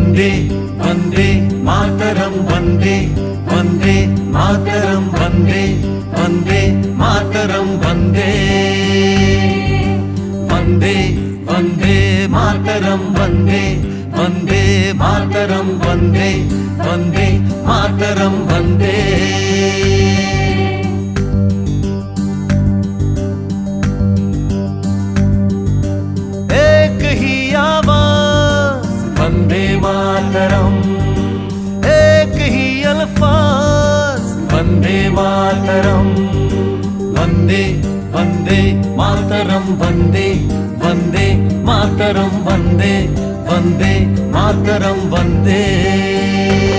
वंदे वंदे मातरम वंदे वंदे मातरम वंदे वंदे मातरम वंदे वंदे वंदे मातरम वंदे वंदे मातरम वंदे वंदे मातरम वंदे। एक ही आवाज वंदे मातरम, एक ही अल्फाज वंदे मातरम, वंदे वंदे मातरम वंदे वंदे मातरम वंदे वंदे मातरम वंदे।